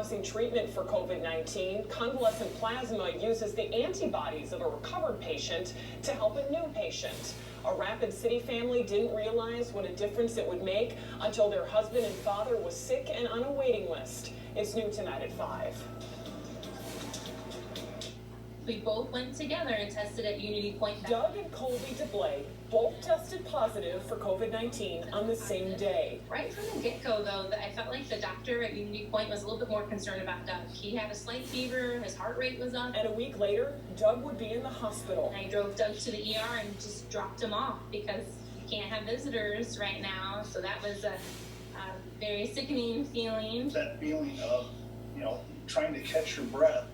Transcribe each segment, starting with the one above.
Treatment for COVID-19, convalescent plasma uses the antibodies of a recovered patient to help a new patient. A Rapid City family didn't realize what a difference it would make until their husband and father was sick and on a waiting list. It's new tonight at 5. We both went together and tested at Unity Point. Doug and Colby DeBlaey both tested positive for COVID-19 on the same day. Right from the get-go, though, I felt like the doctor at Unity Point was a little bit more concerned about Doug. He had a slight fever, his heart rate was up. And a week later, Doug would be in the hospital. I drove Doug to the ER and just dropped him off because you can't have visitors right now. So that was a very sickening feeling. That feeling of, trying to catch your breath,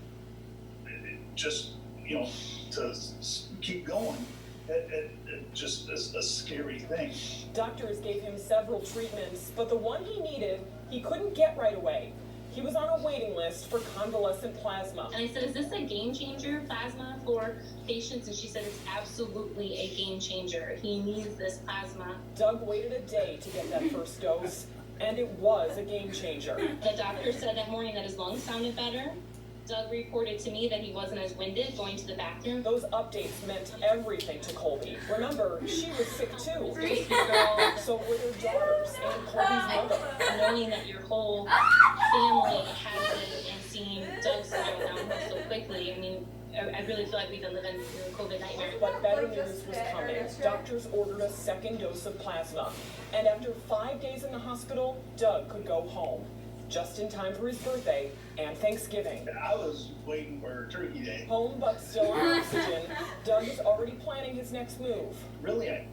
just, to keep going. It just is a scary thing. Doctors gave him several treatments, but the one he needed, he couldn't get right away. He was on a waiting list for convalescent plasma. And I said, is this a game changer, plasma, for patients? And she said, it's absolutely a game changer. He needs this plasma. Doug waited a day to get that first dose, and it was a game changer. The doctor said that morning that his lungs sounded better. Doug reported to me that he wasn't as winded going to the bathroom. Those updates meant everything to Colby. Remember, she was sick too. So were their daughters and Colby's mother. Knowing that your whole family has it and seeing Doug settle down so quickly, I really feel like we've been living through a COVID nightmare. But better news was coming. Doctors ordered a second dose of plasma. And after 5 days in the hospital, Doug could go home. Just in time for his birthday and Thanksgiving. I was waiting for Turkey Day. Home but still on oxygen, Doug is already planning his next move. Really, I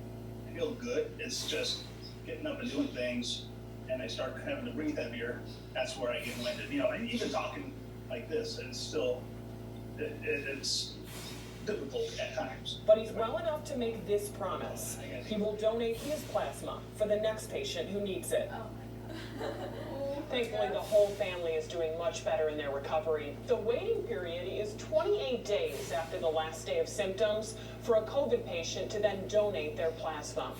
feel good. It's just getting up and doing things, and I start having to breathe heavier. That's where I get winded. And even talking like this, it's still, it's difficult at times. But he's well enough to make this promise. He will donate his plasma for the next patient who needs it. Thankfully, the whole family is doing much better in their recovery. The waiting period is 28 days after the last day of symptoms for a COVID patient to then donate their plasma.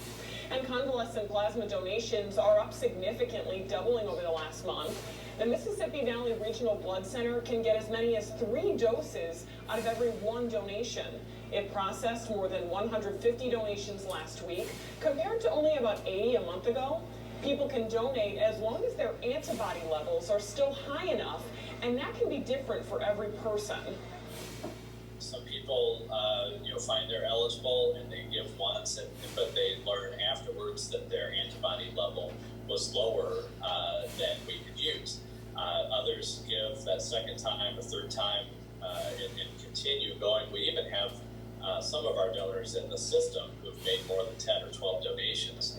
And convalescent plasma donations are up significantly, doubling over the last month. The Mississippi Valley Regional Blood Center can get as many as 3 doses out of every 1 donation. It processed more than 150 donations last week, compared to only about 80 a month ago. People can donate as long as their antibody levels are still high enough, and that can be different for every person. Some people, find they're eligible and they give once, but they learn afterwards that their antibody level was lower than we could use. Others give that second time, a third time, and continue going. We even have some of our donors in the system who've made more than 10 or 12 donations.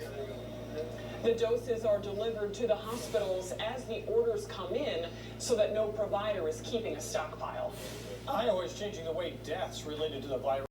The doses are delivered to the hospitals as the orders come in so that no provider is keeping a stockpile. Iowa is changing the way deaths related to the virus